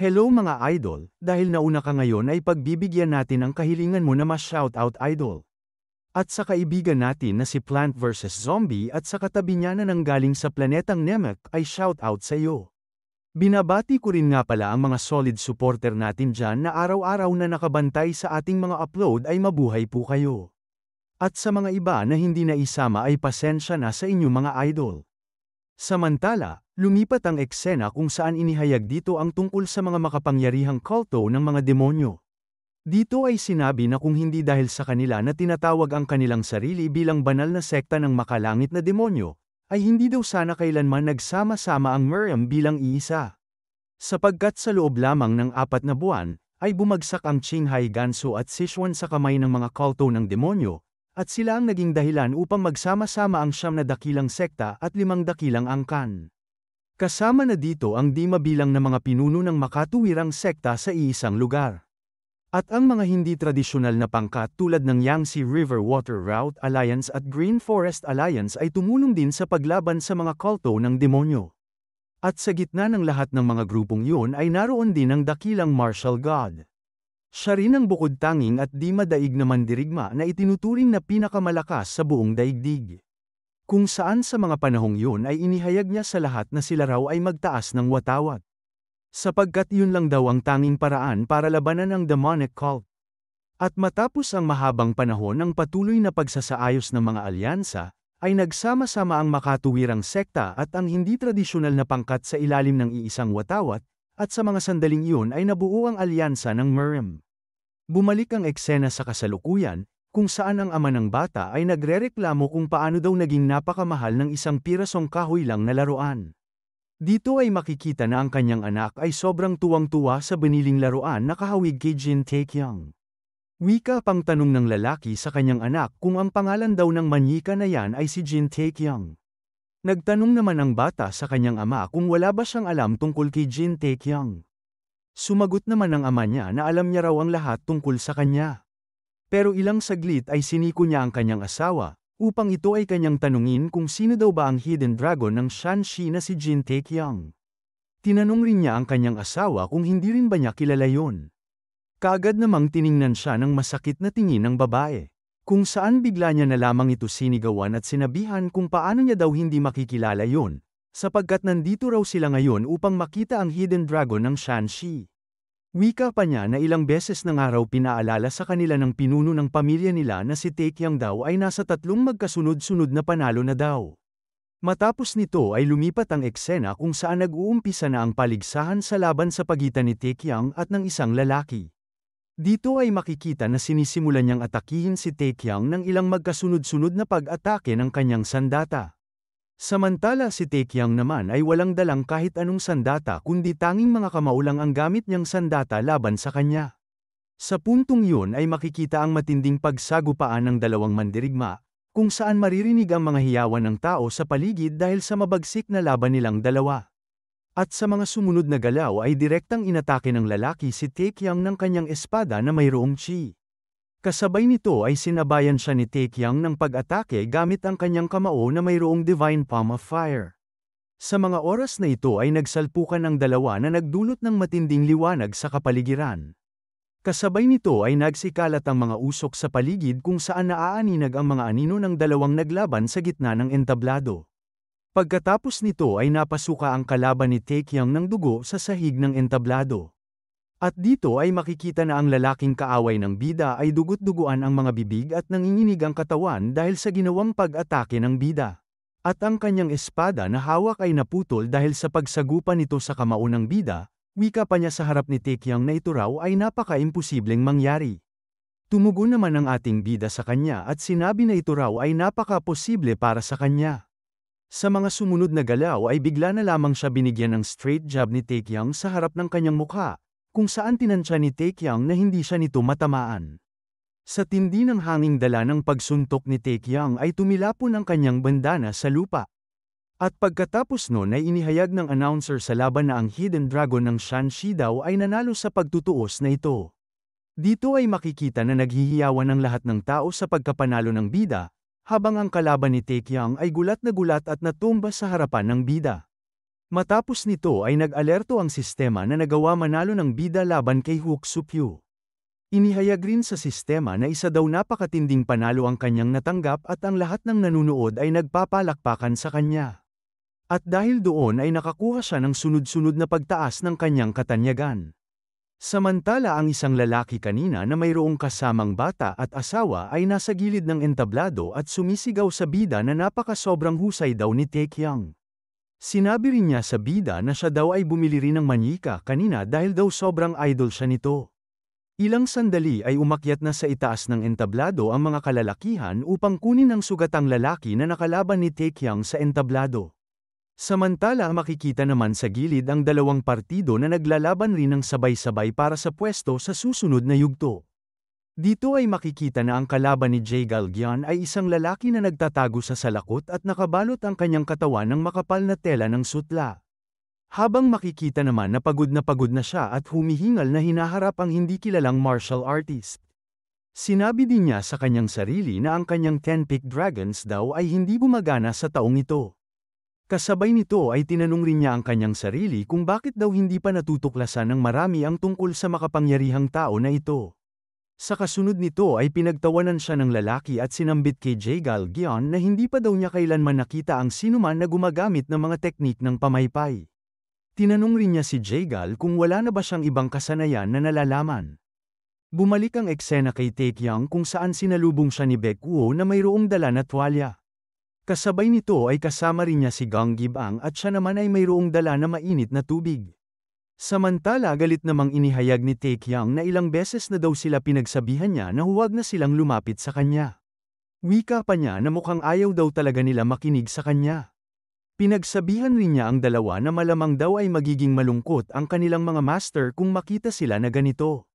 Hello mga idol, dahil nauna ka ngayon ay pagbibigyan natin ang kahilingan mo na ma-shoutout idol. At sa kaibigan natin na si Plant vs. Zombie at sa katabi niya na nanggaling sa planetang Namek ay shoutout sa iyo. Binabati ko rin nga pala ang mga solid supporter natin dyan na araw-araw na nakabantay sa ating mga upload ay mabuhay po kayo. At sa mga iba na hindi na isama ay pasensya na sa inyo mga idol. Samantala, lumipat ang eksena kung saan inihayag dito ang tungkol sa mga makapangyarihang kulto ng mga demonyo. Dito ay sinabi na kung hindi dahil sa kanila na tinatawag ang kanilang sarili bilang banal na sekta ng makalangit na demonyo, ay hindi daw sana kailanman nagsama-sama ang Miriam bilang iisa. Sapagkat sa loob lamang ng 4 na buwan, ay bumagsak ang Qinghai Gansu at Sichuan sa kamay ng mga kulto ng demonyo, at sila ang naging dahilan upang magsama-sama ang 9 na dakilang sekta at 5 dakilang angkan. Kasama na dito ang di mabilang na mga pinuno ng makatuwirang sekta sa iisang lugar. At ang mga hindi tradisyonal na pangkat tulad ng Yangtze River Water Route Alliance at Green Forest Alliance ay tumulong din sa paglaban sa mga kulto ng demonyo. At sa gitna ng lahat ng mga grupong yun ay naroon din ang dakilang martial god. Siya rin ang bukod tanging at di madaig na mandirigma na itinuturing na pinakamalakas sa buong daigdig. Kung saan sa mga panahong yun ay inihayag niya sa lahat na sila raw ay magtaas ng watawat. Sapagkat yun lang daw ang tanging paraan para labanan ang demonic cult. At matapos ang mahabang panahon ng patuloy na pagsasaayos ng mga alyansa, ay nagsama-sama ang makatuwirang sekta at ang hindi tradisyonal na pangkat sa ilalim ng iisang watawat, at sa mga sandaling iyon ay nabuo ang alyansa ng Miriam. Bumalik ang eksena sa kasalukuyan, kung saan ang ama ng bata ay nagrereklamo kung paano daw naging napakamahal ng isang pirasong kahoy lang na laruan. Dito ay makikita na ang kanyang anak ay sobrang tuwang-tuwa sa biniling laruan na kahawig kay Jin Taekyung. Wika pang tanong ng lalaki sa kanyang anak kung ang pangalan daw ng manyika na yan ay si Jin Taekyung. Nagtanong naman ang bata sa kanyang ama kung wala ba siyang alam tungkol kay Jin Taekyung. Sumagot naman ng ama niya na alam niya raw ang lahat tungkol sa kanya. Pero ilang saglit ay siniko niya ang kanyang asawa, upang ito ay kanyang tanungin kung sino daw ba ang hidden dragon ng Shanxi na si Jin Taekyung. Tinanong rin niya ang kanyang asawa kung hindi rin ba niya kilala yon. Kaagad namang tiningnan siya ng masakit na tingin ng babae. Kung saan bigla niya na lamang ito sinigawan at sinabihan kung paano niya daw hindi makikilala yon, sapagkat nandito raw sila ngayon upang makita ang hidden dragon ng Shanxi. Wika pa niya na ilang beses na nga raw pinaalala sa kanila ng pinuno ng pamilya nila na si Taekyung daw ay nasa 3 magkasunod-sunod na panalo na daw. Matapos nito ay lumipat ang eksena kung saan nag-uumpisa na ang paligsahan sa laban sa pagitan ni Taekyung at ng isang lalaki. Dito ay makikita na sinisimulan niyang atakihin si Taekyung ng ilang magkasunod-sunod na pag-atake ng kanyang sandata. Samantala si Taekyung naman ay walang dalang kahit anong sandata kundi tanging mga kamao lang ang gamit niyang sandata laban sa kanya. Sa puntong yun ay makikita ang matinding pagsagupaan ng dalawang mandirigma, kung saan maririnig ang mga hiyawan ng tao sa paligid dahil sa mabagsik na laban nilang dalawa. At sa mga sumunod na galaw ay direktang inatake ng lalaki si Taekyung ng kanyang espada na mayroong chi. Kasabay nito ay sinabayan siya ni Taekyung ng pag-atake gamit ang kanyang kamao na mayroong Divine Palm of Fire. Sa mga oras na ito ay nagsalpukan ang dalawa na nagdulot ng matinding liwanag sa kapaligiran. Kasabay nito ay nagsikalat ang mga usok sa paligid kung saan naaaninag ang mga anino ng dalawang naglaban sa gitna ng entablado. Pagkatapos nito ay napasuka ang kalaban ni Taekyung ng dugo sa sahig ng entablado. At dito ay makikita na ang lalaking kaaway ng bida ay dugot-duguan ang mga bibig at nanginginig ang katawan dahil sa ginawang pag-atake ng bida. At ang kanyang espada na hawak ay naputol dahil sa pagsagupa nito sa kamao ng bida, wika pa niya sa harap ni Taekyung na ito raw ay napaka-imposibleng mangyari. Tumugon naman ang ating bida sa kanya at sinabi na ito raw ay napaka-posible para sa kanya. Sa mga sumunod na galaw ay bigla na lamang siya binigyan ng straight jab ni Taekyung sa harap ng kanyang mukha, kung saan tinansya ni Taekyung na hindi siya nito matamaan. Sa tindi ng hanging dala ng pagsuntok ni Taekyung ay tumilapon ang kanyang bandana sa lupa. At pagkatapos nun ay inihayag ng announcer sa laban na ang hidden dragon ng Shanxi daw ay nanalo sa pagtutuos na ito. Dito ay makikita na naghihiyawan ang lahat ng tao sa pagkapanalo ng bida, habang ang kalaban ni Taekyung ay gulat at natumba sa harapan ng bida. Matapos nito ay nag-alerto ang sistema na nagawa manalo ng bida laban kay Hook Soo-kyu. Inihayag rin sa sistema na isa daw napakatinding panalo ang kanyang natanggap at ang lahat ng nanunood ay nagpapalakpakan sa kanya. At dahil doon ay nakakuha siya ng sunod-sunod na pagtaas ng kanyang katanyagan. Samantala ang isang lalaki kanina na mayroong kasamang bata at asawa ay nasa gilid ng entablado at sumisigaw sa bida na napakasobrang husay daw ni Taekyung. Sinabi rin niya sa bida na siya daw ay bumili rin ng manyika kanina dahil daw sobrang idol siya nito. Ilang sandali ay umakyat na sa itaas ng entablado ang mga kalalakihan upang kunin ang sugatang lalaki na nakalaban ni Taekyung sa entablado. Samantala makikita naman sa gilid ang dalawang partido na naglalaban rin ng sabay-sabay para sa pwesto sa susunod na yugto. Dito ay makikita na ang kalaban ni Jae Galgyeon ay isang lalaki na nagtatago sa salakot at nakabalot ang kanyang katawan ng makapal na tela ng sutla. Habang makikita naman na pagod na siya at humihingal na hinaharap ang hindi kilalang martial artist. Sinabi din niya sa kanyang sarili na ang kanyang 10-pick dragons daw ay hindi gumagana sa taong ito. Kasabay nito ay tinanong rin niya ang kanyang sarili kung bakit daw hindi pa natutuklasan ng marami ang tungkol sa makapangyarihang tao na ito. Sa kasunod nito ay pinagtawanan siya ng lalaki at sinambit kay Jae Galgyeon na hindi pa daw niya kailanman nakita ang sinuman na gumagamit ng mga teknik ng pamaypay. Tinanong rin niya si Jaegal kung wala na ba siyang ibang kasanayan na nalalaman. Bumalik ang eksena kay Taekyung kung saan sinalubong siya ni Baekwo na mayroong dala na tuwalya. Kasabay nito ay kasama rin niya si Gang Gibang at siya naman ay mayroong dala na mainit na tubig. Samantala galit namang inihayag ni Taekyung na ilang beses na daw sila pinagsabihan niya na huwag na silang lumapit sa kanya. Wika pa niya na mukhang ayaw daw talaga nila makinig sa kanya. Pinagsabihan rin niya ang dalawa na malamang daw ay magiging malungkot ang kanilang mga master kung makita sila na ganito.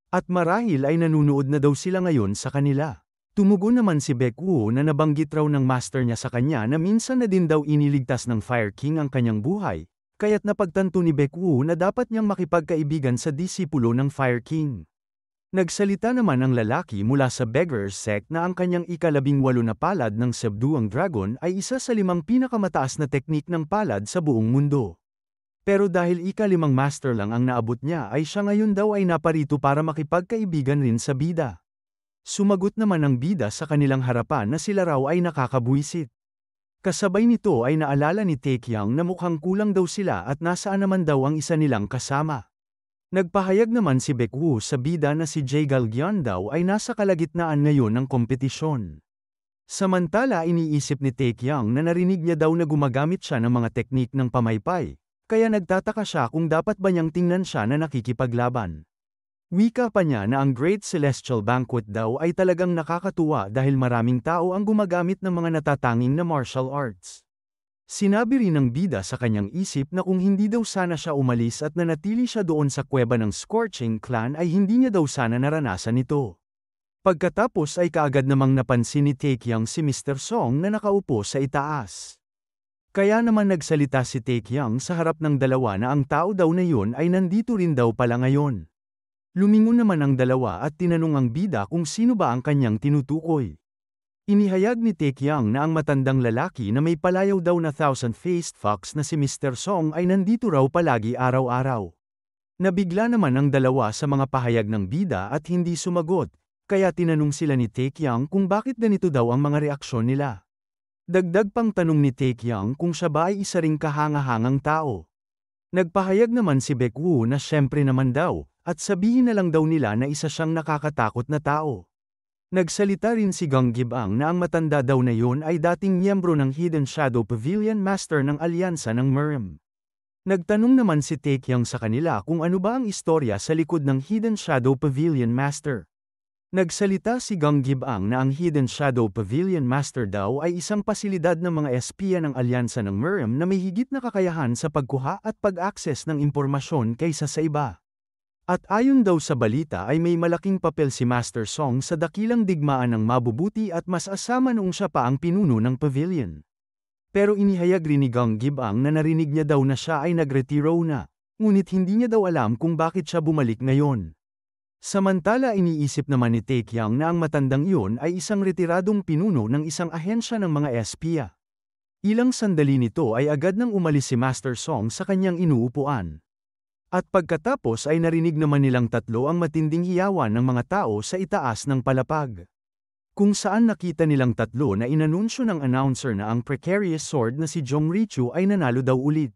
At marahil ay nanunood na daw sila ngayon sa kanila. Tumugon naman si Baekwo na nabanggit raw ng master niya sa kanya na minsan na din daw iniligtas ng Fire King ang kanyang buhay, kaya't napagtanto ni Baekwo na dapat niyang makipagkaibigan sa disipulo ng Fire King. Nagsalita naman ang lalaki mula sa Beggar's Sect na ang kanyang ika-18 na palad ng Subduang Dragon ay isa sa 5 pinakamataas na teknik ng palad sa buong mundo. Pero dahil ika-5 master lang ang naabot niya ay siya ngayon daw ay naparito para makipagkaibigan rin sa bida. Sumagot naman ang bida sa kanilang harapan na sila raw ay nakakabuwisit. Kasabay nito ay naalala ni Taekyung na mukhang kulang daw sila at nasaan naman daw ang isa nilang kasama. Nagpahayag naman si Baekwo sa bida na si Jae Galgyeon daw ay nasa kalagitnaan ngayon ng kompetisyon. Samantala iniisip ni Taekyung na narinig niya daw na gumagamit siya ng mga teknik ng pamaypay, kaya nagtataka siya kung dapat ba niyang tingnan siya na nakikipaglaban. Wika pa niya na ang Great Celestial Banquet daw ay talagang nakakatuwa dahil maraming tao ang gumagamit ng mga natatanging na martial arts. Sinabi rin ng bida sa kanyang isip na kung hindi daw sana siya umalis at nanatili siya doon sa kuweba ng Scorching Clan ay hindi niya daw sana naranasan ito. Pagkatapos ay kaagad namang napansin ni Taekyung si Mr. Song na nakaupo sa itaas. Kaya naman nagsalita si Taekyung sa harap ng dalawa na ang tao daw na yun ay nandito rin daw pala ngayon. Lumingon naman ang dalawa at tinanong ang bida kung sino ba ang kanyang tinutukoy. Inihayag ni Taekyung na ang matandang lalaki na may palayaw daw na thousand-faced fox na si Mr. Song ay nandito raw palagi araw-araw. Nabigla naman ang dalawa sa mga pahayag ng bida at hindi sumagot, kaya tinanong sila ni Taekyung kung bakit ganito daw ang mga reaksyon nila. Dagdag pang tanong ni Taekyung kung siya ba ay isa ring kahanga-hangang tao. Nagpahayag naman si Baekwo na syempre naman daw, at sabihin na lang daw nila na isa siyang nakakatakot na tao. Nagsalita rin si Gang Gibang na ang matanda daw na yun ay dating miyembro ng Hidden Shadow Pavilion Master ng alyansa ng Mirim. Nagtanong naman si Taekyung sa kanila kung ano ba ang istorya sa likod ng Hidden Shadow Pavilion Master. Nagsalita si Gang Gibang na ang Hidden Shadow Pavilion Master daw ay isang pasilidad ng mga espiya ng alyansa ng Mirim na may higit na kakayahan sa pagkuha at pag-access ng impormasyon kaysa sa iba. At ayon daw sa balita ay may malaking papel si Master Song sa dakilang digmaan ng mabubuti at mas asama noong siya pa ang pinuno ng pavilion. Pero inihayag rin ni Gang Gibang na narinig niya daw na siya ay nagretiro na, ngunit hindi niya daw alam kung bakit siya bumalik ngayon. Samantala iniisip naman ni Taekyung na ang matandang iyon ay isang retiradong pinuno ng isang ahensya ng mga espiya. Ilang sandali nito ay agad nang umalis si Master Song sa kanyang inuupuan. At pagkatapos ay narinig naman nilang tatlo ang matinding hiyawan ng mga tao sa itaas ng palapag. Kung saan nakita nilang tatlo na inanunsyo ng announcer na ang precarious sword na si Jong Richu ay nanalo daw ulit.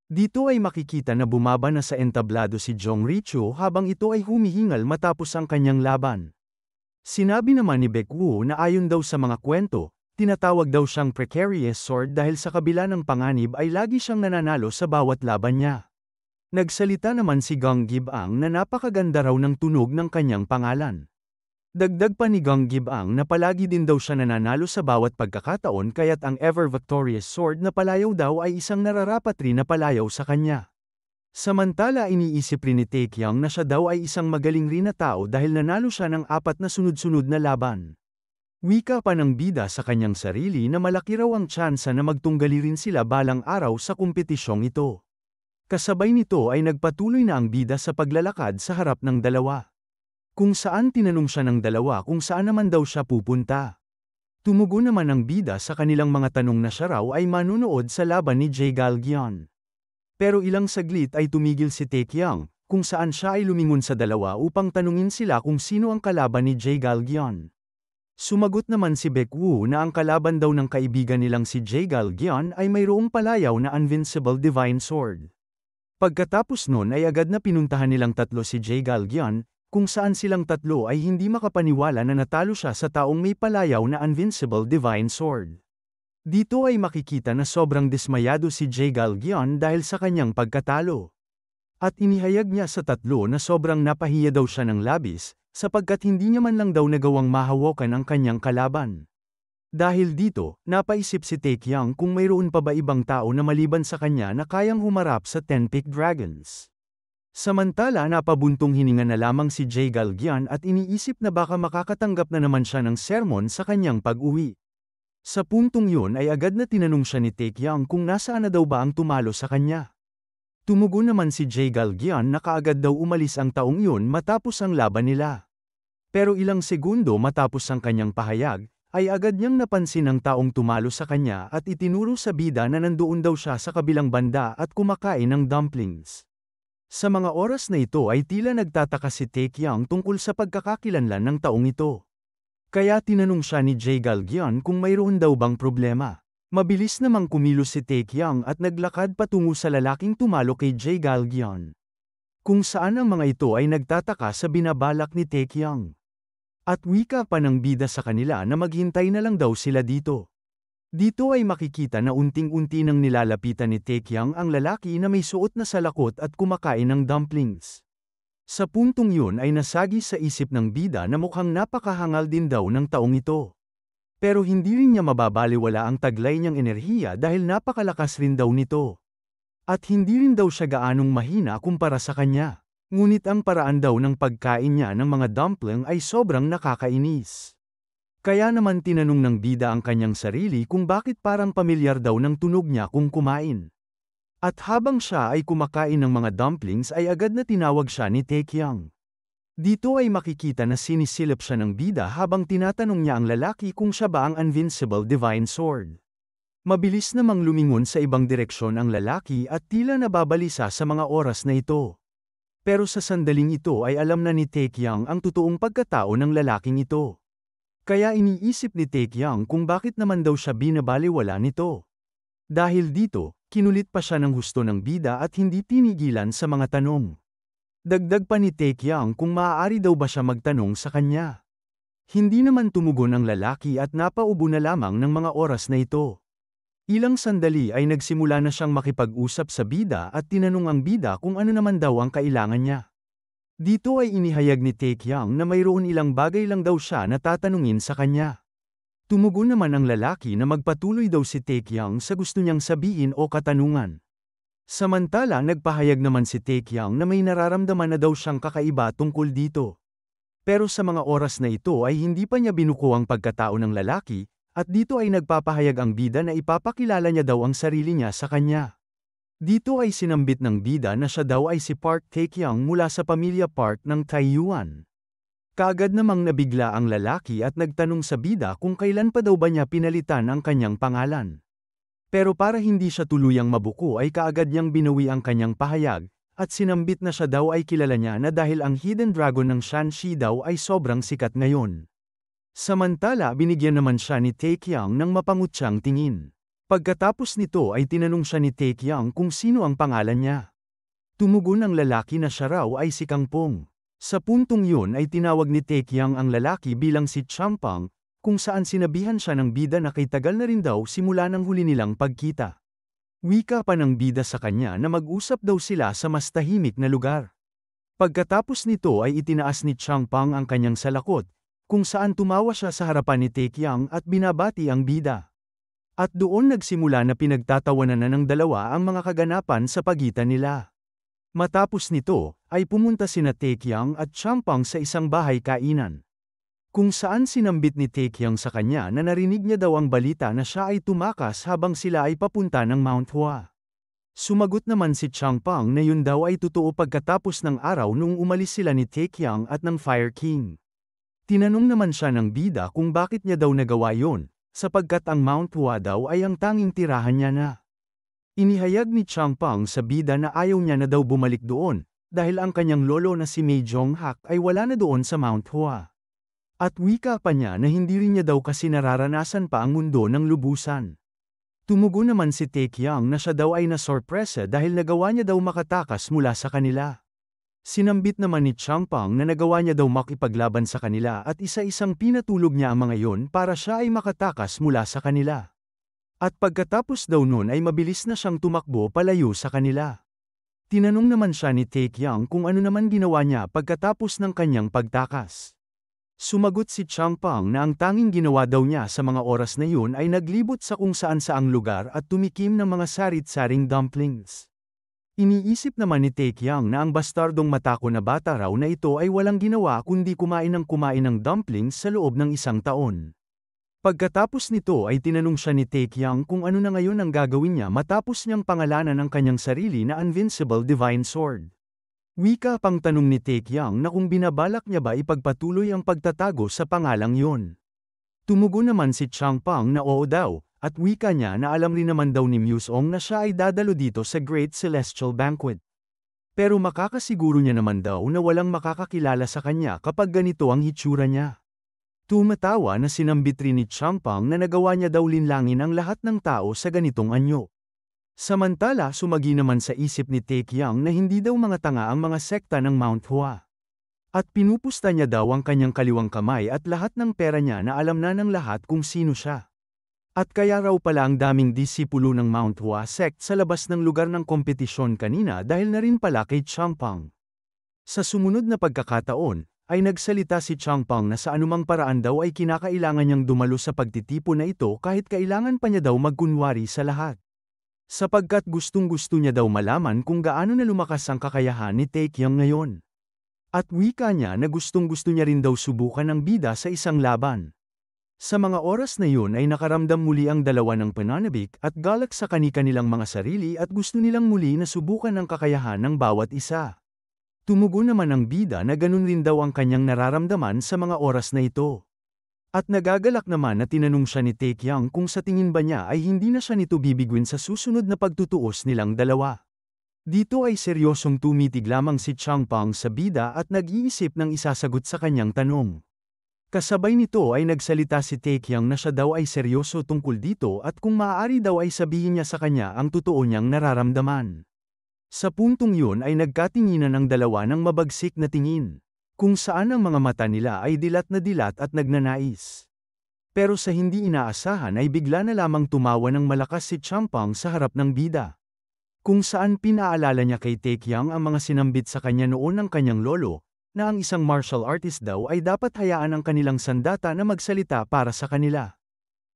Dito ay makikita na bumaba na sa entablado si Jong Richu habang ito ay humihingal matapos ang kanyang laban. Sinabi naman ni Baekwoo na ayon daw sa mga kwento, tinatawag daw siyang precarious sword dahil sa kabila ng panganib ay lagi siyang nananalo sa bawat laban niya. Nagsalita naman si Gang Gibang na napakaganda raw ng tunog ng kanyang pangalan. Dagdag pa ni Gang Gibang na palagi din daw siya nananalo sa bawat pagkakataon kaya't ang ever-victorious sword na palayaw daw ay isang nararapat rin na palayaw sa kanya. Samantala iniisip rin ni Taekyang na siya daw ay isang magaling rin na tao dahil nanalo siya ng 4 na sunod-sunod na laban. Wika pa ng bida sa kanyang sarili na malaki raw ang tsansa na magtunggali rin sila balang araw sa kompetisyong ito. Kasabay nito ay nagpatuloy na ang bida sa paglalakad sa harap ng dalawa. Kung saan tinanong siya ng dalawa kung saan naman daw siya pupunta. Tumugon naman ang bida sa kanilang mga tanong na siya raw ay manunood sa laban ni Jae Galgyeon. Pero ilang saglit ay tumigil si Taekyang, kung saan siya ay lumingon sa dalawa upang tanungin sila kung sino ang kalaban ni Jae Galgyeon. Sumagot naman si Baekwoo na ang kalaban daw ng kaibigan nilang si Jae Galgyeon ay mayroong palayaw na Invincible Divine Sword. Pagkatapos nun ay agad na pinuntahan nilang tatlo si Jae Galgyeon, kung saan silang tatlo ay hindi makapaniwala na natalo siya sa taong may palayaw na Invincible Divine Sword. Dito ay makikita na sobrang dismayado si Jae Galgyeon dahil sa kanyang pagkatalo. At inihayag niya sa tatlo na sobrang napahiya daw siya ng labis, sapagkat hindi niya man lang daw nagawang mahawakan ang kanyang kalaban. Dahil dito, napaisip si Taekyang kung mayroon pa ba ibang tao na maliban sa kanya na kayang humarap sa Ten-Peak Dragons. Samantala napabuntong hininga na lamang si Jae Galgyeon at iniisip na baka makakatanggap na naman siya ng sermon sa kanyang pag-uwi. Sa puntong yun ay agad na tinanong siya ni Taekyang kung nasaan na daw ba ang tumalo sa kanya. Tumugon naman si Jae Galgyeon na kaagad daw umalis ang taong yun matapos ang laban nila. Pero ilang segundo matapos ang kanyang pahayag, ay agad niyang napansin ang taong tumalo sa kanya at itinuro sa bida na nandoon daw siya sa kabilang banda at kumakain ng dumplings. Sa mga oras na ito ay tila nagtataka si Taekyang tungkol sa pagkakakilanlan ng taong ito. Kaya tinanong siya ni Jae Galgyeon kung mayroon daw bang problema. Mabilis namang kumilos si Taekyang at naglakad patungo sa lalaking tumalo kay Jae Galgyeon. Kung saan ang mga ito ay nagtataka sa binabalak ni Taekyang. At wika pa ng bida sa kanila na maghintay na lang daw sila dito. Dito ay makikita na unting-unti nang nilalapitan ni Taekyang ang lalaki na may suot na salakot at kumakain ng dumplings. Sa puntong yun ay nasagi sa isip ng bida na mukhang napakahangal din daw ng taong ito. Pero hindi rin niya mababaliwala ang taglay niyang enerhiya dahil napakalakas rin daw nito. At hindi rin daw siya gaanong mahina kumpara sa kanya. Ngunit ang paraan daw ng pagkain niya ng mga dumpling ay sobrang nakakainis. Kaya naman tinanong ng bida ang kanyang sarili kung bakit parang pamilyar daw ng tunog niya kung kumain. At habang siya ay kumakain ng mga dumplings ay agad na tinawag siya ni Taekyang. Dito ay makikita na sinisilip siya ng bida habang tinatanong niya ang lalaki kung siya ba ang Invincible Divine Sword. Mabilis namang lumingon sa ibang direksyon ang lalaki at tila nababalisa sa mga oras na ito. Pero sa sandaling ito ay alam na ni Taekyang ang totoong pagkatao ng lalaking ito. Kaya iniisip ni Taekyang kung bakit naman daw siya binabaliwala nito. Dahil dito, kinulit pa siya ng husto ng bida at hindi tinigilan sa mga tanong. Dagdag pa ni Taekyang kung maaari daw ba siya magtanong sa kanya. Hindi naman tumugon ang lalaki at napaubo na lamang ng mga oras na ito. Ilang sandali ay nagsimula na siyang makipag-usap sa bida at tinanong ang bida kung ano naman daw ang kailangan niya. Dito ay inihayag ni Taekyang na mayroon ilang bagay lang daw siya na tatanungin sa kanya. Tumugon naman ang lalaki na magpatuloy daw si Taekyang sa gusto niyang sabihin o katanungan. Samantala nagpahayag naman si Taekyang na may nararamdaman na daw siyang kakaiba tungkol dito. Pero sa mga oras na ito ay hindi pa niya binuko ang pagkatao ng lalaki, at dito ay nagpapahayag ang bida na ipapakilala niya daw ang sarili niya sa kanya. Dito ay sinambit ng bida na siya daw ay si Park Taekyang mula sa pamilya Park ng Taiyuan. Kaagad namang nabigla ang lalaki at nagtanong sa bida kung kailan pa daw ba niya pinalitan ang kanyang pangalan. Pero para hindi siya tuluyang mabuko ay kaagad niyang binawi ang kanyang pahayag, at sinambit na siya daw ay kilala niya na dahil ang Hidden Dragon ng Shanxi daw ay sobrang sikat ngayon. Samantala binigyan naman siya ni Taekyang ng mapangutyang tingin. Pagkatapos nito ay tinanong siya ni Taekyang kung sino ang pangalan niya. Tumugon ang lalaki na siya raw ay si Kangpong. Sa puntong yun ay tinawag ni Taekyang ang lalaki bilang si Champang, kung saan sinabihan siya ng bida na kay tagal na rin daw simula ng huli nilang pagkita. Wika pa ng bida sa kanya na mag-usap daw sila sa mas tahimik na lugar. Pagkatapos nito ay itinaas ni Champang ang kanyang salakot, kung saan tumawa siya sa harapan ni Taekyang at binabati ang bida. At doon nagsimula na pinagtatawanan na ng dalawa ang mga kaganapan sa pagitan nila. Matapos nito, ay pumunta sina Taekyang at Champang sa isang bahay kainan. Kung saan sinambit ni Taekyang sa kanya na narinig niya daw ang balita na siya ay tumakas habang sila ay papunta ng Mount Hua. Sumagot naman si Champang na yun daw ay totoo pagkatapos ng araw noong umalis sila ni Taekyang at ng Fire King. Tinanong naman siya ng bida kung bakit niya daw nagawa yun, sapagkat ang Mount Hua daw ay ang tanging tirahan niya na. Inihayag ni Champang sa bida na ayaw niya na daw bumalik doon, dahil ang kanyang lolo na si Mei Jonghak ay wala na doon sa Mount Hua. At wika pa niya na hindi rin niya daw kasi nararanasan pa ang mundo ng lubusan. Tumugon naman si Taekyang na siya daw ay nasorpresa dahil nagawa niya daw makatakas mula sa kanila. Sinambit naman ni Champang na nagawa niya daw makipaglaban sa kanila at isa-isang pinatulog niya ang mga yon para siya ay makatakas mula sa kanila. At pagkatapos daw nun ay mabilis na siyang tumakbo palayo sa kanila. Tinanong naman siya ni Taekyang kung ano naman ginawa niya pagkatapos ng kanyang pagtakas. Sumagot si Champang na ang tanging ginawa daw niya sa mga oras na yun ay naglibot sa kung saan-saang lugar at tumikim ng mga sarit-saring dumplings. Iniisip naman ni Taekyang na ang bastardong matako na bata raw na ito ay walang ginawa kundi kumain ng dumplings sa loob ng 1 taon. Pagkatapos nito ay tinanong siya ni Taekyang kung ano na ngayon ang gagawin niya matapos niyang pangalanan ang kanyang sarili na Invincible Divine Sword. Wika pang tanong ni Taekyang na kung binabalak niya ba ipagpatuloy ang pagtatago sa pangalang yun. Tumugon naman si Champang na oo daw, at wika niya na alam rin naman daw ni Museong na siya ay dadalo dito sa Great Celestial Banquet. Pero makakasiguro niya naman daw na walang makakakilala sa kanya kapag ganito ang hitsura niya. Tumatawa na sinambit rin ni Champang na nagawa niya daw linlangin ang lahat ng tao sa ganitong anyo. Samantala sumagi naman sa isip ni Taekyang na hindi daw mga tanga ang mga sekta ng Mount Hua. At pinupusta niya daw ang kanyang kaliwang kamay at lahat ng pera niya na alam na ng lahat kung sino siya. At kaya raw pala ang daming disipulo ng Mount Hua sect sa labas ng lugar ng kompetisyon kanina dahil na rin pala kay Champang. Sa sumunod na pagkakataon, ay nagsalita si Champang na sa anumang paraan daw ay kinakailangan niyang dumalo sa pagtitipon na ito kahit kailangan pa niya daw magkunwari sa lahat. Sapagkat gustong-gusto niya daw malaman kung gaano na lumakas ang kakayahan ni Taekyang ngayon. At wika niya na gustong-gusto niya rin daw subukan ng bida sa isang laban. Sa mga oras na yun ay nakaramdam muli ang dalawa ng pananabik at galak sa kani-kanilang mga sarili at gusto nilang muli na subukan ang kakayahan ng bawat isa. Tumugon naman ang bida na ganun rin daw ang kanyang nararamdaman sa mga oras na ito. At nagagalak naman na tinanong siya ni Taekyang kung sa tingin ba niya ay hindi na siya nito bibigwin sa susunod na pagtutuos nilang dalawa. Dito ay seryosong tumitig lamang si Champang sa bida at nag-iisip ng isasagot sa kanyang tanong. Kasabay nito ay nagsalita si Taekyang na siya daw ay seryoso tungkol dito at kung maaari daw ay sabihin niya sa kanya ang totoo niyang nararamdaman. Sa puntong yun ay nagkatinginan ang dalawa ng mabagsik na tingin, kung saan ang mga mata nila ay dilat at nagnanais. Pero sa hindi inaasahan ay bigla na lamang tumawa ng malakas si Champang sa harap ng bida. Kung saan pinaalala niya kay Taekyang ang mga sinambit sa kanya noon ng kanyang lolo, na ang isang martial artist daw ay dapat hayaan ang kanilang sandata na magsalita para sa kanila.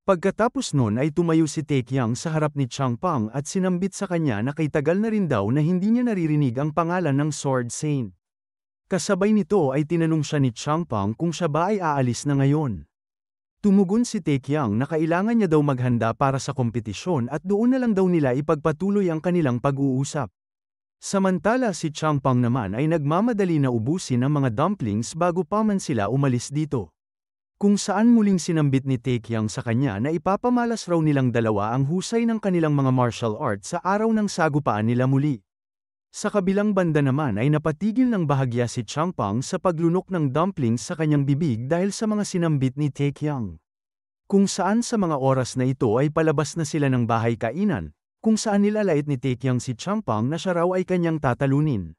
Pagkatapos nun ay tumayo si Taekyang sa harap ni Champang at sinambit sa kanya na kay tagal na rin daw na hindi niya naririnig ang pangalan ng Sword Saint. Kasabay nito ay tinanong siya ni Champang kung siya ba ay aalis na ngayon. Tumugon si Taekyang na kailangan niya daw maghanda para sa kompetisyon at doon na lang daw nila ipagpatuloy ang kanilang pag-uusap. Samantala si Champang naman ay nagmamadali na ubusin ang mga dumplings bago pa man sila umalis dito. Kung saan muling sinambit ni Taekyang sa kanya na ipapamalas raw nilang dalawa ang husay ng kanilang mga martial arts sa araw ng sagupaan nila muli. Sa kabilang banda naman ay napatigil ng bahagya si Changpang sa paglunok ng dumplings sa kanyang bibig dahil sa mga sinambit ni Taekyang. Kung saan sa mga oras na ito ay palabas na sila ng bahay kainan, kung saan nilalait ni Taekyang si Changpang na siya raw ay kanyang tatalunin.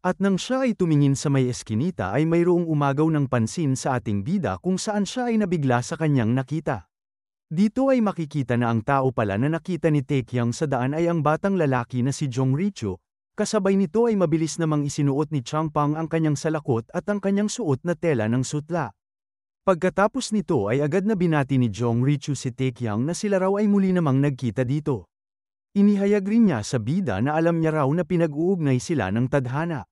At nang siya ay tumingin sa may eskinita ay mayroong umagaw ng pansin sa ating bida kung saan siya ay nabigla sa kanyang nakita. Dito ay makikita na ang tao pala na nakita ni Taekyang sa daan ay ang batang lalaki na si Jong Richu, kasabay nito ay mabilis namang isinuot ni Changpang ang kanyang salakot at ang kanyang suot na tela ng sutla. Pagkatapos nito ay agad na binati ni Jong Richu si Taekyang na sila raw ay muli namang nagkita dito. Inihayag rin niya sa bida na alam niya raw na pinag-uugnay sila ng tadhana.